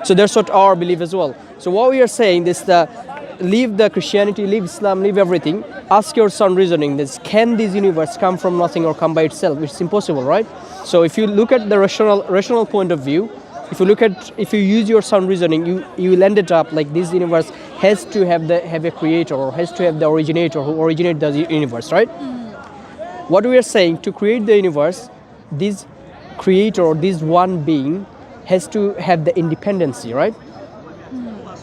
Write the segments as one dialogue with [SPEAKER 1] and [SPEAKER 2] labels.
[SPEAKER 1] So that's what our belief as well. So what we are saying is that leave the Christianity, leave Islam, leave everything. Ask your sound reasoning. This can this universe come from nothing or come by itself? Which is impossible, right? So if you look at the rational point of view, if you use your sound reasoning, you will end it up like this universe has to have a creator or has to have the originator who originated the universe, right? What we are saying, to create the universe, this creator or this one being has to have the independency, right?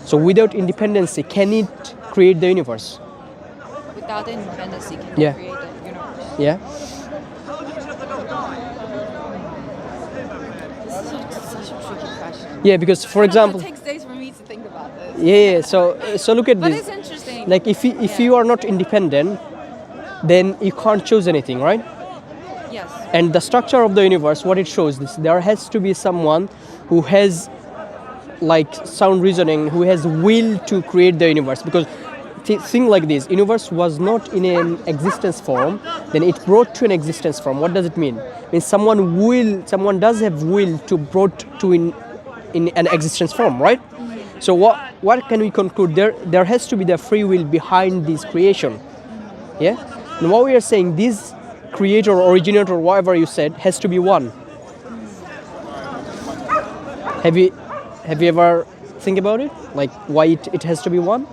[SPEAKER 1] So without independency, can it create the universe?
[SPEAKER 2] Without independency, can
[SPEAKER 1] Yeah.
[SPEAKER 2] you create the universe?
[SPEAKER 1] Yeah.
[SPEAKER 2] This is such a tricky question.
[SPEAKER 1] Yeah, because for
[SPEAKER 2] I don't know,
[SPEAKER 1] example,
[SPEAKER 2] it takes days for me to think about this.
[SPEAKER 1] yeah. So look at
[SPEAKER 2] But
[SPEAKER 1] this.
[SPEAKER 2] it's interesting.
[SPEAKER 1] Like if you are not independent, then you can't choose anything, right?
[SPEAKER 2] Yes.
[SPEAKER 1] And the structure of the universe, what it shows, this there has to be someone who has like sound reasoning, who has will to create the universe. Because think like this: universe was not in an existence form, then it brought to an existence form. What does it mean? It means someone does have will to brought to in an existence form, right? So what can we conclude? There has to be the free will behind this creation. Yeah. And what we are saying, this creator or originator, whatever you said, has to be one. Have you ever think about it? Like why it has to be one?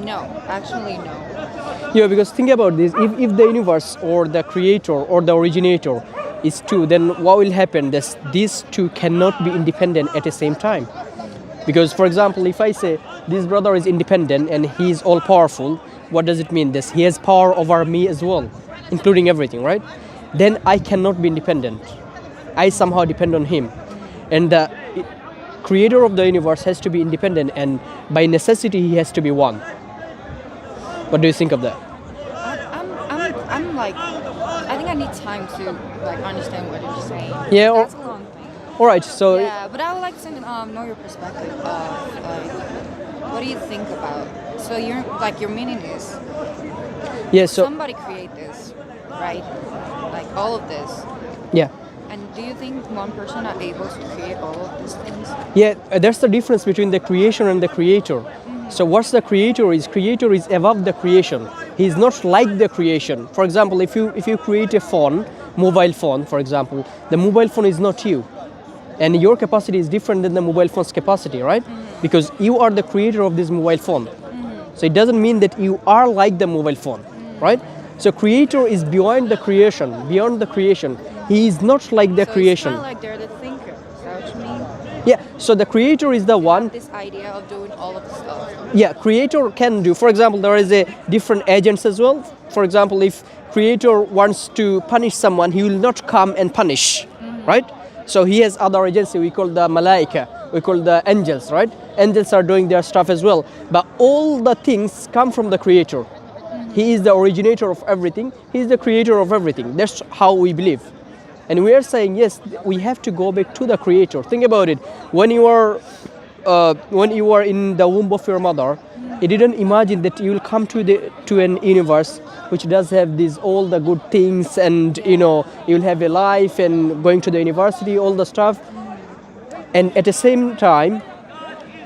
[SPEAKER 2] No, actually no.
[SPEAKER 1] Yeah, because think about this. If the universe or the creator or the originator is two, then what will happen? These two cannot be independent at the same time. Because for example, if I say this brother is independent and he is all powerful, what does it mean? He has power over me as well, including everything, right? Then I cannot be independent. I somehow depend on him. And the creator of the universe has to be independent, and by necessity he has to be one. What do you think of that?
[SPEAKER 2] I'm like, I think I need time to like understand what you're saying.
[SPEAKER 1] Yeah,
[SPEAKER 2] That's a long thing.
[SPEAKER 1] All right, so
[SPEAKER 2] Yeah, but I would like to know your perspective of like, what do you think about? So your meaning is
[SPEAKER 1] yeah, so
[SPEAKER 2] somebody create this, right? Like all of this.
[SPEAKER 1] yeah.
[SPEAKER 2] And do you think one person are able to create all of these things?
[SPEAKER 1] Yeah, there's the difference between the creation and the creator. So what's the creator is? Creator is above the creation. He's not like the creation. For example, if you create a phone, mobile phone, for example, the mobile phone is not you. And your capacity is different than the mobile phone's capacity, right? Because you are the creator of this mobile phone. So it doesn't mean that you are like the mobile phone, right? So creator is beyond the creation, beyond the creation. He is not like the creation.
[SPEAKER 2] It's kind of like they're the thinker. Is that what you mean?
[SPEAKER 1] Yeah, so the creator is the one.
[SPEAKER 2] This idea of doing all of the stuff.
[SPEAKER 1] Yeah, creator can do. For example, there is a different agents as well. For example, if creator wants to punish someone, he will not come and punish, right? So he has other agency. We call the malaika. We call the angels, right? Angels are doing their stuff as well. But all the things come from the creator. He is the originator of everything. He is the creator of everything. That's how we believe. And we are saying, yes, we have to go back to the creator. Think about it. When you are in the womb of your mother, you didn't imagine that you will come to an universe which does have all the good things, and you'll have a life and going to the university, all the stuff. And at the same time,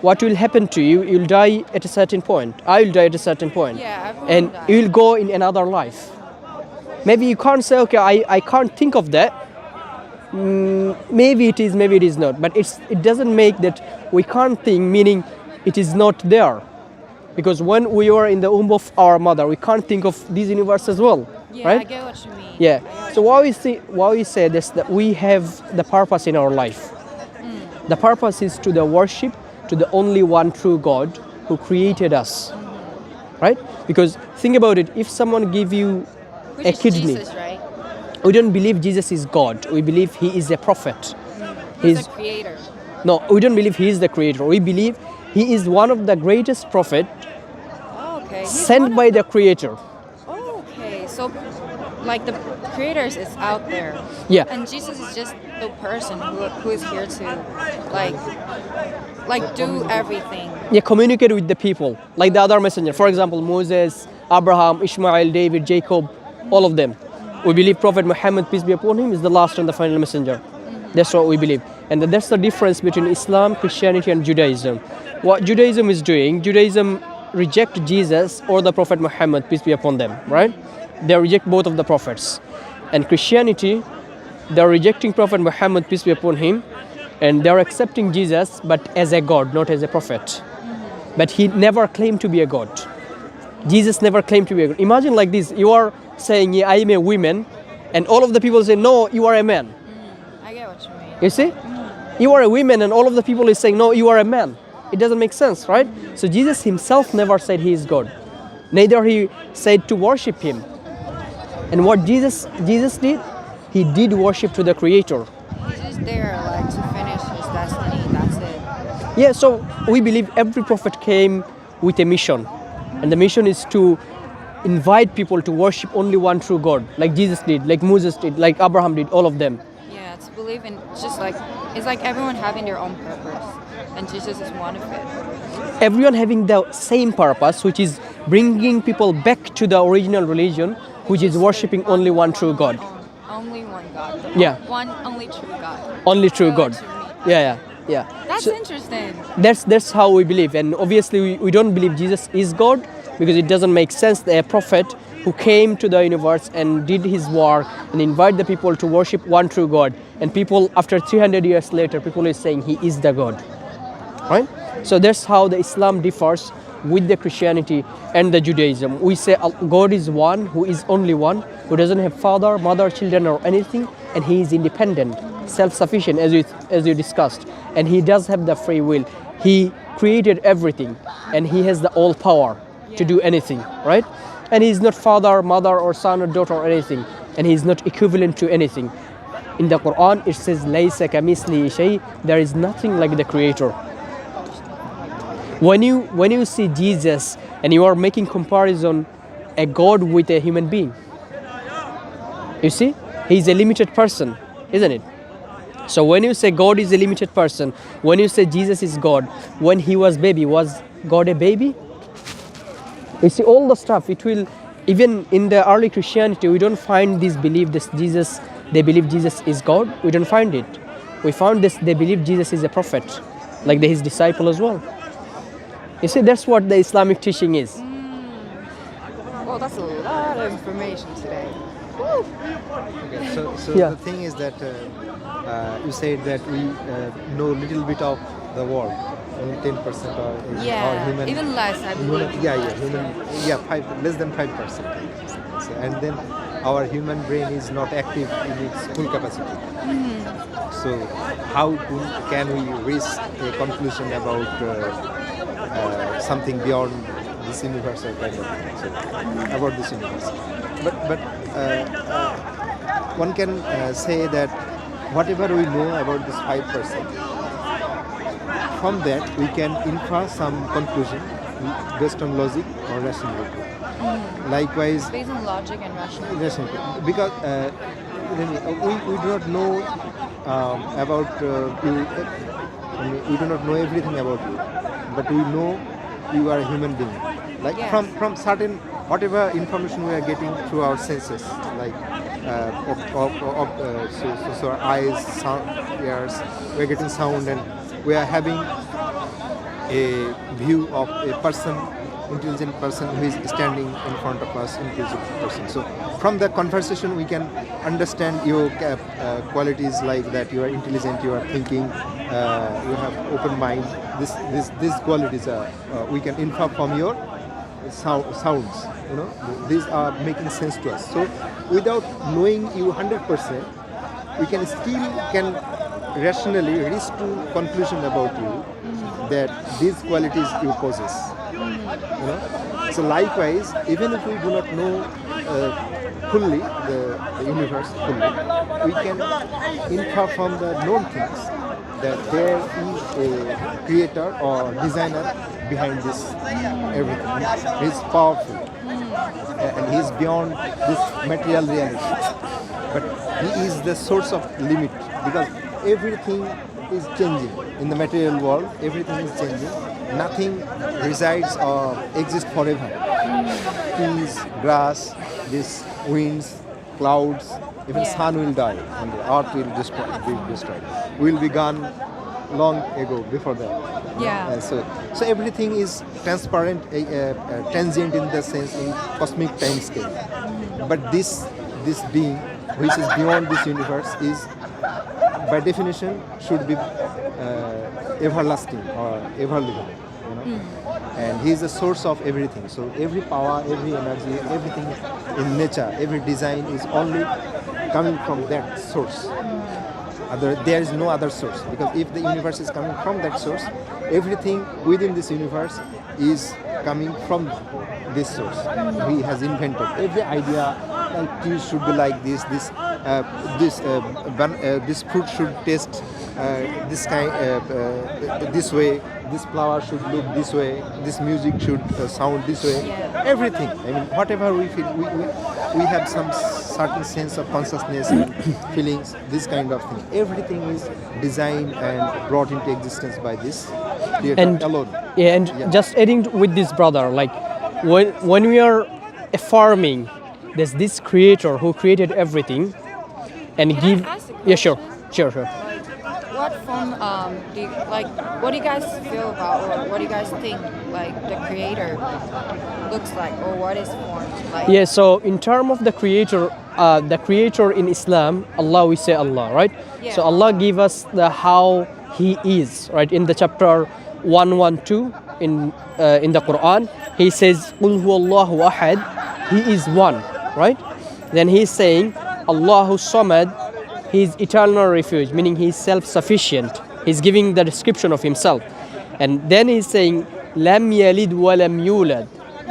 [SPEAKER 1] what will happen to you? You'll die at a certain point. I will die at a certain point.
[SPEAKER 2] Yeah, everyone
[SPEAKER 1] And
[SPEAKER 2] dies.
[SPEAKER 1] you will go in another life. Maybe you can't say, okay, I can't think of that. Maybe it is, maybe it is not. But it doesn't make that we can't think, meaning it is not there. Because when we are in the womb of our mother, we can't think of this universe as well,
[SPEAKER 2] Yeah,
[SPEAKER 1] right?
[SPEAKER 2] I get what you mean.
[SPEAKER 1] Yeah. So what we say is that we have the purpose in our life. The purpose is to the worship to the only one true God who created us, right? Because think about it. If someone give you
[SPEAKER 2] Which
[SPEAKER 1] a
[SPEAKER 2] is
[SPEAKER 1] kidney,
[SPEAKER 2] Jesus, right?
[SPEAKER 1] we don't believe Jesus is God. We believe he is a prophet.
[SPEAKER 2] He's the creator.
[SPEAKER 1] No, we don't believe he is the creator. We believe he is one of the greatest prophet
[SPEAKER 2] Oh, okay. He's one
[SPEAKER 1] sent
[SPEAKER 2] of
[SPEAKER 1] by the creator.
[SPEAKER 2] Oh, okay. So, like the creators is out there.
[SPEAKER 1] Yeah.
[SPEAKER 2] And Jesus is just the person who is here to, like do everything.
[SPEAKER 1] Yeah, communicate with the people like the other messenger. For example, Moses, Abraham, Ishmael, David, Jacob, all of them. We believe Prophet Muhammad, peace be upon him, is the last and the final messenger. That's what we believe. And that's the difference between Islam, Christianity, and Judaism. What Judaism is doing, Judaism reject Jesus or the Prophet Muhammad, peace be upon them, right? They reject both of the prophets. And Christianity, they're rejecting Prophet Muhammad, peace be upon him, and they're accepting Jesus, but as a God, not as a prophet. But he never claimed to be a God. Jesus never claimed to be a God. Imagine like this, you are saying, yeah, I am a woman, and all of the people say, no, you are a man.
[SPEAKER 2] I get what you mean.
[SPEAKER 1] You see? You are a woman, and all of the people is saying, no, you are a man. It doesn't make sense, right? So Jesus himself never said he is God. Neither he said to worship him. And what Jesus did, he did worship to the Creator.
[SPEAKER 2] He's just there, like, to finish his destiny. That's it.
[SPEAKER 1] Yeah, so we believe every prophet came with a mission. And the mission is to invite people to worship only one true God. Like Jesus did, like Moses did, like Abraham did, all of them.
[SPEAKER 2] Yeah, to believe in just like, it's like everyone having their own purpose. And Jesus is one of it.
[SPEAKER 1] Everyone having the same purpose, which is bringing people back to the original religion, which is worshipping only one true God.
[SPEAKER 2] Only one God.
[SPEAKER 1] Yeah.
[SPEAKER 2] One only true God.
[SPEAKER 1] Only true
[SPEAKER 2] Go
[SPEAKER 1] God.
[SPEAKER 2] to me.
[SPEAKER 1] Yeah.
[SPEAKER 2] That's
[SPEAKER 1] So
[SPEAKER 2] interesting.
[SPEAKER 1] that's how we believe. And obviously we don't believe Jesus is God, because it doesn't make sense that a prophet who came to the universe and did his work and invite the people to worship one true God, and people after 300 years later, people is saying he is the God. Right? So that's how the Islam differs with the Christianity and the Judaism. We say God is one, who is only one, who doesn't have father, mother, children or anything, and he is independent, self-sufficient, as you discussed, and he does have the free will. He created everything, and he has the all power to do anything, right? And he's not father, mother or son or daughter or anything, and he's not equivalent to anything. In the Quran it says laysa kamithlihi shay, there is nothing like the Creator. When you see Jesus and you are making comparison a God with a human being, you see, he's a limited person, isn't it? So when you say God is a limited person, when you say Jesus is God, when he was baby, was God a baby? You see, all the stuff, it will, even in the early Christianity, we don't find this belief, this Jesus, they believe Jesus is God. We don't find it. We found this, they believe Jesus is a prophet, like his disciple as well. You see, that's what the Islamic teaching is.
[SPEAKER 2] Well, that's a lot of information today.
[SPEAKER 3] Okay, so
[SPEAKER 1] Yeah.
[SPEAKER 3] the thing is that you said that we know little bit of the world, only 10% or human.
[SPEAKER 2] Even less, I believe.
[SPEAKER 3] Less than 5%. So, and then our human brain is not active in its full capacity. So how can we reach a conclusion about something beyond this universal kind of thing? So about this universe, but one can say that whatever we know about this 5%, from that we can infer some conclusion based on logic or rationality. Likewise,
[SPEAKER 2] Based on logic and rationality.
[SPEAKER 3] because we do not know about you. I mean, we do not know everything about you, but we know you are a human being. Like
[SPEAKER 2] Yes.
[SPEAKER 3] from certain whatever information we are getting through our senses, like so our eyes, sound, ears, we are getting sound, and we are having a view of a person, intelligent person who is standing in front of us, intelligent person. So from the conversation we can understand your qualities, like that you are intelligent, you are thinking, you have open mind. These qualities we can infer from your sounds. You know, these are making sense to us. So without knowing you 100%, we can still rationally reach to conclusion about you that these qualities you possess. You know, so likewise, even if we do not know fully the universe fully, we can infer from the known things that there is a creator or designer behind this everything. He is powerful and he is beyond this material reality. But he is the source of limit, because everything is changing in the material world. Everything is changing. Nothing resides or exists forever. Trees, grass, these winds, clouds, Even
[SPEAKER 2] Yeah.
[SPEAKER 3] sun will die and the earth will be destroyed. We will be gone long ago before that.
[SPEAKER 2] Yeah.
[SPEAKER 3] So everything is transparent, transient in the sense in cosmic time scale. But this being which is beyond this universe is by definition should be everlasting or ever living. You know? And he is the source of everything. So every power, every energy, everything in nature, every design is only coming from that source. There is no other source, because if the universe is coming from that source, everything within this universe is coming from this source. He has invented every idea, like tea should be like this, this fruit should taste this kind, this way, this flower should look this way, this music should sound this way. Everything. I mean, whatever we feel, we have some certain sense of consciousness and feelings, this kind of thing. Everything is designed and brought into existence by this creator
[SPEAKER 1] And
[SPEAKER 3] alone.
[SPEAKER 1] yeah, and just adding with this brother, like when we are affirming there's this creator who created everything and
[SPEAKER 2] Can I
[SPEAKER 1] give
[SPEAKER 2] ask a
[SPEAKER 1] yeah, sure.
[SPEAKER 2] Like, what form do you like? What do you guys feel about, or what do you guys think like the creator looks like, or what is formed like?
[SPEAKER 1] Yeah, so in terms of the creator in Islam, Allah, we say Allah, right?
[SPEAKER 2] Yeah.
[SPEAKER 1] So Allah give us the how He is, right? In the chapter 112 in the Quran, He says, "Qul huwallahu ahad," He is one, right? Then He's saying, "Allahu samad," He is eternal refuge, meaning He is self-sufficient. He's giving the description of Himself, and then He's saying, "Lam yalid wa lam yulad."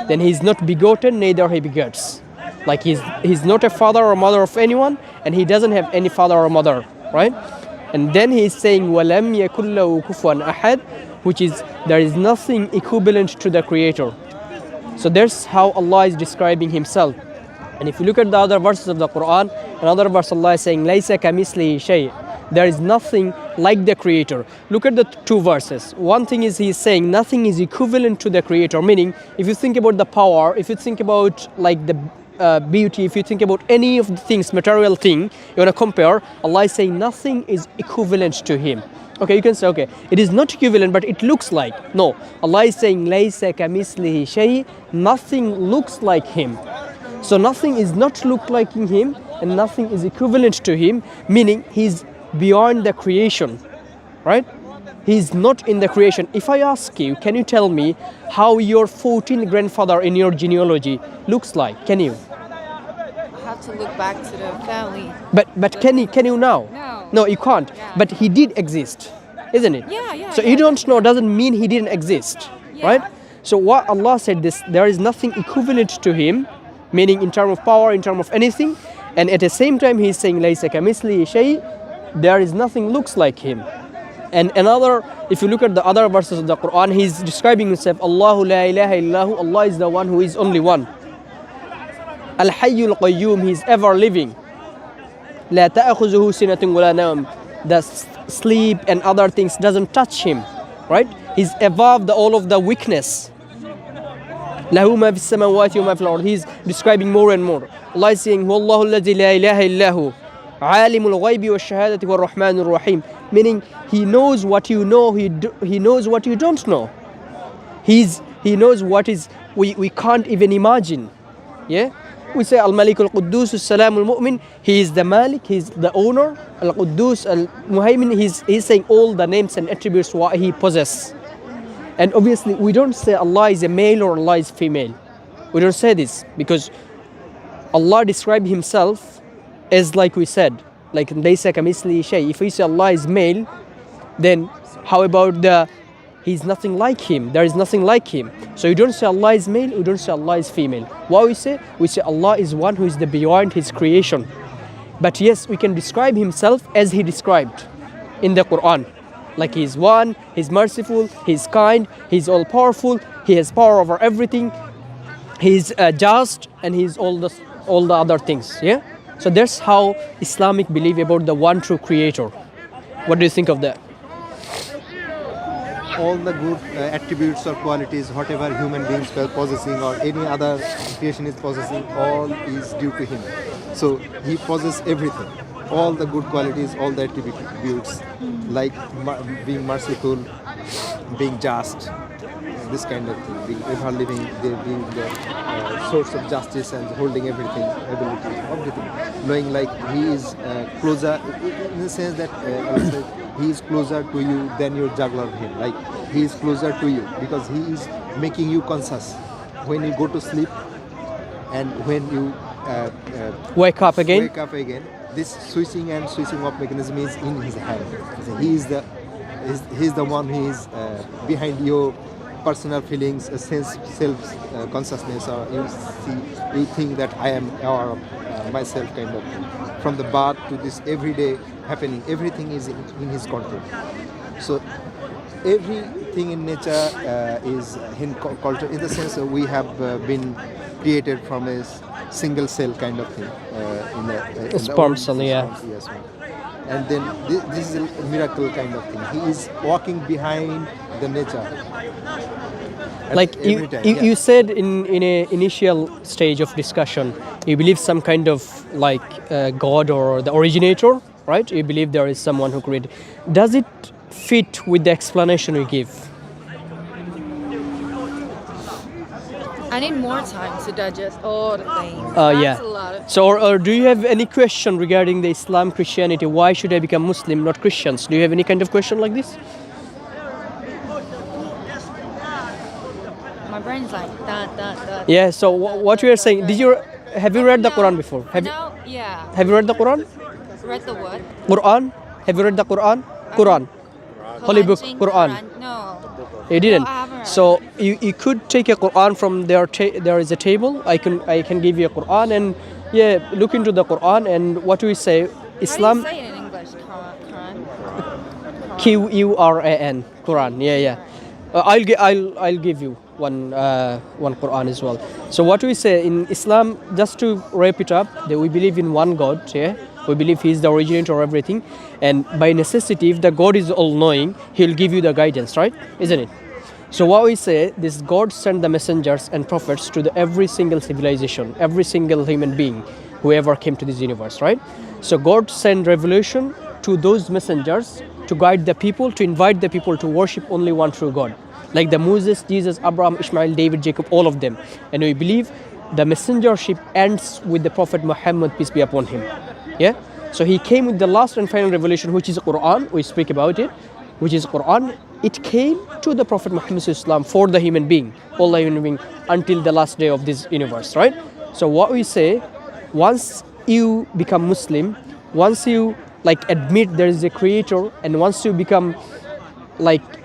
[SPEAKER 1] Then He's not begotten, neither He begets. Like he's not a father or mother of anyone, and He doesn't have any father or mother, right? And then He's saying, "Walam yakul lahu kufuwan ahad," which is there is nothing equivalent to the Creator. So that's how Allah is describing Himself. And if you look at the other verses of the Quran, another verse Allah is saying, "Laysa kamislihi shay." There is nothing like the Creator. Look at the two verses. One thing is He's saying nothing is equivalent to the Creator, meaning if you think about the power, if you think about like the beauty, if you think about any of the things, material thing, you want to compare, Allah is saying nothing is equivalent to Him. Okay, you can say, okay, it is not equivalent, but it looks like. No, Allah is saying, "Laysa kamislihi shay," nothing looks like Him. So nothing is not look like Him, and nothing is equivalent to Him, meaning He's beyond the creation, right? He's not in the creation. If I ask you, can you tell me how your 14th grandfather in your genealogy looks like? Can you?
[SPEAKER 2] I have to look back to the family.
[SPEAKER 1] But can you now?
[SPEAKER 2] No.
[SPEAKER 1] No, you can't.
[SPEAKER 2] Yeah.
[SPEAKER 1] But he did exist, isn't it?
[SPEAKER 2] Yeah.
[SPEAKER 1] So you don't know doesn't mean he didn't exist,
[SPEAKER 2] Yeah.
[SPEAKER 1] right? So what Allah said this, there is nothing equivalent to Him, meaning in terms of power, in terms of anything, and at the same time He's saying "Laysa kamislihi shay," there is nothing looks like Him. And another, if you look at the other verses of the Quran, He's describing Himself, "Allahu la ilaha illahu," Allah is the one who is only one. Al-Hayyul Qayyum, He is ever living. La ta'khuzuhu sinatun wa la nawm. The sleep and other things doesn't touch Him, right? He's above all of the weakness. Lahu ma fis samawati wa ma fil ard. He's describing more and more. Allah is saying, "Wallahu alladhi la ilaha illahu, alimul ghaibi wa shahadati wa rahmanur rahim," meaning He knows what you know, He knows what you don't know. He knows what is we can't even imagine. Yeah, we say Al-Malik Al-Quddus As-Salam Al-Mu'min. He is the Malik, He is the owner. Al-Quddus Al-Muhaymin. He's saying all the names and attributes what He possesses. And obviously we don't say Allah is a male or Allah is female. We don't say this because Allah described Himself as, like we said, like laysa kamislihi shay. If we say Allah is male, then how about He's nothing like Him. There is nothing like Him. So you don't say Allah is male, you don't say Allah is female. What we say? We say Allah is one who is the beyond His creation. But yes, we can describe Himself as He described in the Quran. Like He's one, He's merciful, He's kind, He's all powerful, He has power over everything, He's just, and He's all the other things. Yeah. So that's how Islamic believe about the one true Creator. What do you think of that?
[SPEAKER 3] All the good attributes or qualities, whatever human beings were possessing or any other creation is possessing, all is due to Him. So he possesses everything, all the good qualities, all the attributes, like being merciful, being just, this kind of thing, being ever living, being the source of justice and holding everything, ability, everything, knowing like he is closer, in the sense that I would say he is closer to you than your juggler him. Like he is closer to you because he is making you conscious when you go to sleep and when you
[SPEAKER 1] Wake up again.
[SPEAKER 3] This switching off mechanism is in his hand. So he is the one who is behind your personal feelings, a sense, self-consciousness, or you think that I am aware of myself, kind of thing. From the birth to this everyday happening, everything is in his control. So everything in nature is in culture, in the sense that we have been created from a single cell kind of thing. In
[SPEAKER 1] Sperm cell, yeah.
[SPEAKER 3] Yes, ma'am. And then this is a miracle kind of thing. He is walking behind the nature.
[SPEAKER 1] Like you said in a initial stage of discussion, you believe some kind of like God or the originator, right? You believe there is someone who created. Does it fit with the explanation you give?
[SPEAKER 2] I need more time to digest all the things.
[SPEAKER 1] Yeah.
[SPEAKER 2] That's a lot of
[SPEAKER 1] So, or do you have any question regarding the Islam, Christianity? Why should I become Muslim, not Christians? Do you have any kind of question like this?
[SPEAKER 2] my brain's like that.
[SPEAKER 1] Yeah. So, what you are saying? Have you read the Quran before?
[SPEAKER 2] No, yeah.
[SPEAKER 1] Have you read the Quran?
[SPEAKER 2] Read the what?
[SPEAKER 1] Quran? Have you read the Quran? Quran. Holy book, Quran.
[SPEAKER 2] No.
[SPEAKER 1] You didn't.
[SPEAKER 2] No, I haven't read
[SPEAKER 1] So you could take a Quran from there. There is a table. I can give you a Quran and look into the Quran and what do we say? Islam.
[SPEAKER 2] How do you say it in English? Quran.
[SPEAKER 1] Quran. Quran. Yeah. I'll give you one Quran as well. So what we say in Islam, just to wrap it up, that we believe in one God. Yeah. We believe He is the originator of everything, and by necessity, if the God is all-knowing, He'll give you the guidance, right? Isn't it? So what we say, this God sent the messengers and prophets to every single civilization, every single human being, whoever came to this universe, right? So God sent revelation to those messengers to guide the people, to invite the people to worship only one true God. Like the Moses, Jesus, Abraham, Ishmael, David, Jacob, all of them. And we believe the messengership ends with the Prophet Muhammad, peace be upon him. Yeah, so he came with the last and final revelation, which is Quran. We speak about it, which is Quran. It came to the Prophet Muhammad Islam for the human being, all the human being, until the last day of this universe, right? So what we say, once you become Muslim, once you admit there is a creator, and once you become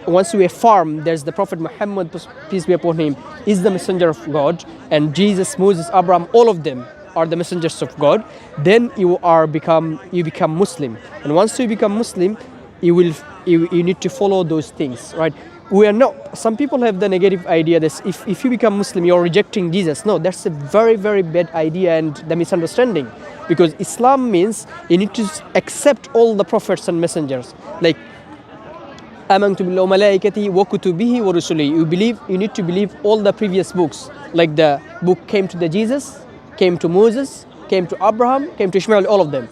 [SPEAKER 1] once you affirm there's the Prophet Muhammad, peace be upon him, is the messenger of God, and Jesus, Moses, Abraham, all of them are the messengers of God, then you become Muslim. And once you become Muslim, you need to follow those things, right? We are not. Some people have the negative idea that if you become Muslim, you're rejecting Jesus. No, that's a very, very bad idea and the misunderstanding. Because Islam means you need to accept all the prophets and messengers. Like amantu billahi wa malaikatihi wa kutubihi wa rusulihi. You need to believe all the previous books. Like the book came to the Jesus, came to Moses, came to Abraham, came to Ishmael, all of them.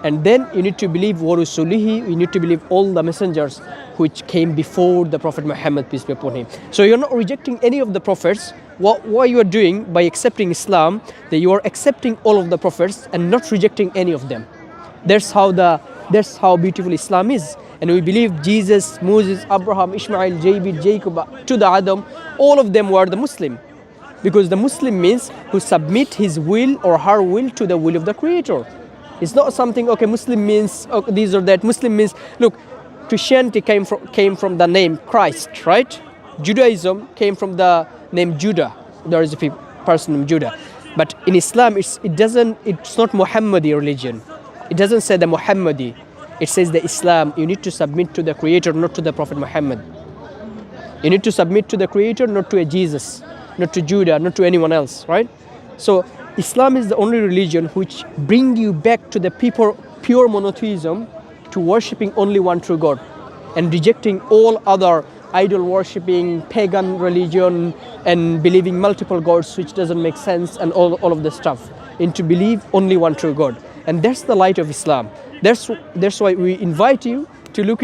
[SPEAKER 1] And then you need to believe warusulihi, you need to believe all the messengers which came before the Prophet Muhammad, peace be upon him. So you're not rejecting any of the prophets. What you are doing by accepting Islam, that you are accepting all of the prophets and not rejecting any of them. That's how beautiful Islam is. And we believe Jesus, Moses, Abraham, Ishmael, Jacob, to the Adam, all of them were the Muslim. Because the Muslim means who submit his will or her will to the will of the Creator. It's not something, okay, Muslim means this or that. Muslim means, look, Christianity came from the name Christ, right? Judaism came from the name Judah. There is a person named Judah. But in Islam, it's not Muhammadi religion. It doesn't say the Muhammadi. It says the Islam. You need to submit to the Creator, not to the Prophet Muhammad. You need to submit to the Creator, not to a Jesus, not to Judah, not to anyone else, right? So Islam is the only religion which brings you back to the pure monotheism, to worshipping only one true God, and rejecting all other idol worshipping, pagan religion, and believing multiple gods, which doesn't make sense, and all of this stuff. into believe only one true God. And that's the light of Islam. That's why we invite you to look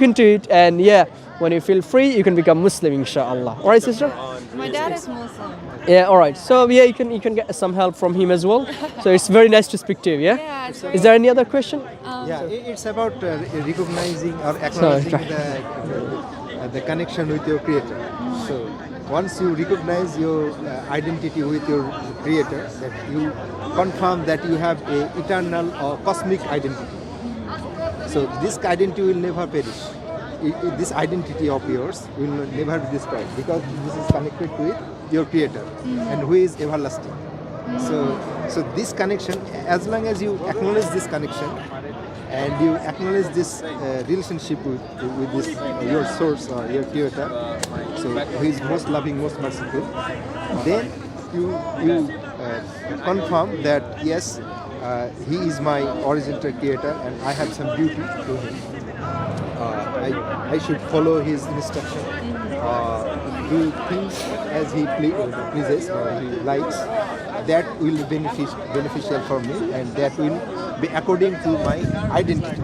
[SPEAKER 1] into it, and yeah, when you feel free, you can become Muslim, inshallah. All right, sister?
[SPEAKER 2] My dad is Muslim.
[SPEAKER 1] Yeah, all right. So yeah, you can get some help from him as well. So it's very nice to speak to you. Yeah.
[SPEAKER 2] Yeah, it's
[SPEAKER 1] Is there any other question?
[SPEAKER 3] Yeah, it's about recognizing or acknowledging the connection with your creator. So once you recognize your identity with your creator, that you confirm that you have a eternal or cosmic identity. So this identity will never perish. This identity of yours will never be destroyed, because this is connected with your creator and who is everlasting. So this connection, as long as you acknowledge this connection and you acknowledge this relationship with this your source or your creator, so who is most loving, most merciful, then you confirm that yes, he is my original creator and I have some duty to him. I should follow his instruction, do things as he pleases or he likes. That will be beneficial for me, and that will be according to my identity.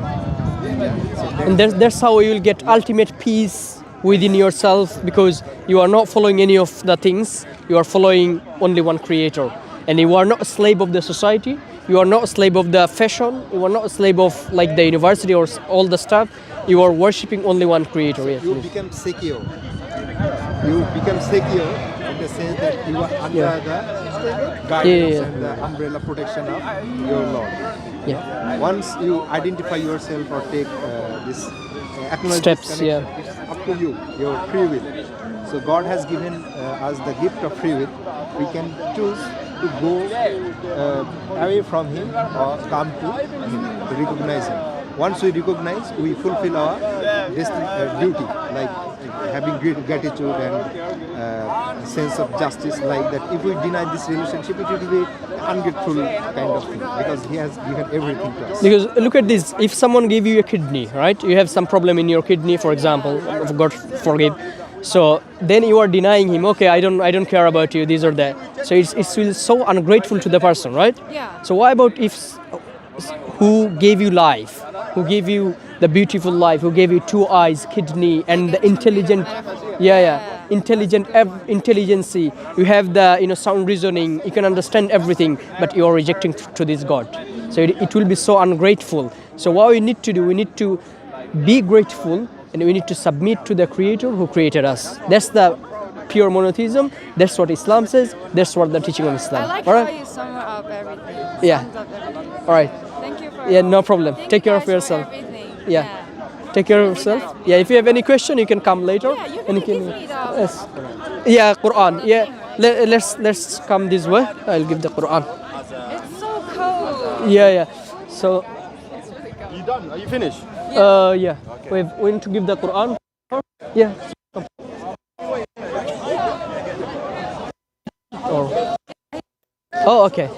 [SPEAKER 1] And that's how you will get ultimate peace within yourself, because you are not following any of the things. You are following only one creator, and you are not a slave of the society. You are not a slave of the fashion. You are not a slave of like the university or all the stuff. You are worshipping only one creator. Yes,
[SPEAKER 3] you become secure. You become secure in the sense that you are under the guidance and the umbrella protection of your Lord.
[SPEAKER 1] Yeah.
[SPEAKER 3] Once you identify yourself or take this acknowledge
[SPEAKER 1] Steps,
[SPEAKER 3] this connection, it's up to you, your free will. So God has given us the gift of free will. We can choose to go away from Him or come to Him, to recognize Him. Once we recognize, we fulfill our duty, like having great gratitude and sense of justice, like that. If we deny this relationship, it will be ungrateful kind of thing, because He has given everything to us.
[SPEAKER 1] Because look at this, if someone gave you a kidney, right? You have some problem in your kidney, for example, God forgive. So then you are denying him, okay, I don't care about you, this or that. So it feels so ungrateful to the person, right?
[SPEAKER 2] Yeah.
[SPEAKER 1] So why about if who gave you life, who gave you the beautiful life, who gave you 2 eyes, kidney, and the intelligent, intelligence. You have the sound reasoning. You can understand everything, but you are rejecting to this God. So it will be so ungrateful. So what we need to do, we need to be grateful, and we need to submit to the Creator who created us. That's the pure monotheism. That's what Islam says. That's what the teaching of Islam.
[SPEAKER 2] I like
[SPEAKER 1] all
[SPEAKER 2] how
[SPEAKER 1] right?
[SPEAKER 2] you sum up everything.
[SPEAKER 1] Yeah.
[SPEAKER 2] Sums up everything.
[SPEAKER 1] All right.
[SPEAKER 2] Thank you for
[SPEAKER 1] Yeah, no problem.
[SPEAKER 2] Thank
[SPEAKER 1] Take
[SPEAKER 2] you
[SPEAKER 1] care
[SPEAKER 2] guys
[SPEAKER 1] of yourself.
[SPEAKER 2] For everything.
[SPEAKER 1] Yeah. Take care of yourself. Yeah, if you have any question, you can come later.
[SPEAKER 2] Yeah, you
[SPEAKER 1] and
[SPEAKER 2] can give me the
[SPEAKER 1] yes. Yeah, Quran. Yeah, let's come this way. I'll give the Quran.
[SPEAKER 2] It's so cold.
[SPEAKER 1] Yeah. So.
[SPEAKER 4] You done? Are you finished?
[SPEAKER 1] Yeah. Okay. We need to give the Quran. Yeah. Oh, okay.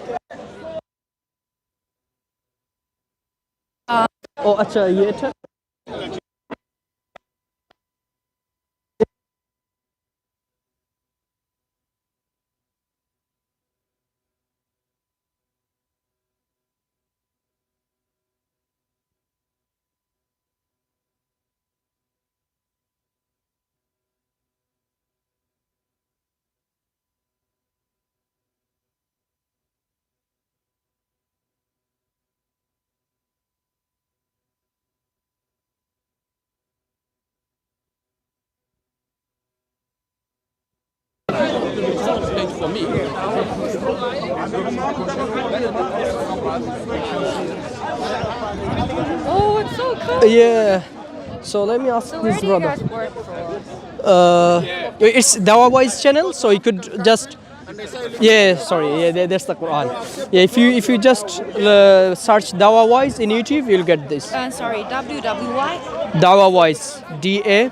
[SPEAKER 1] Oh, acha, ye acha.
[SPEAKER 4] For me.
[SPEAKER 2] Oh, it's so cold.
[SPEAKER 1] Yeah. So let me ask
[SPEAKER 2] So where
[SPEAKER 1] this
[SPEAKER 2] do you
[SPEAKER 1] brother.
[SPEAKER 2] guys work for?
[SPEAKER 1] It's Dawah wise channel, so you could just. Yeah, sorry. Yeah, that's the Quran. Yeah, if you just search Dawah wise in YouTube, you'll get this.
[SPEAKER 2] Sorry, WWY?
[SPEAKER 1] Dawah wise, DA.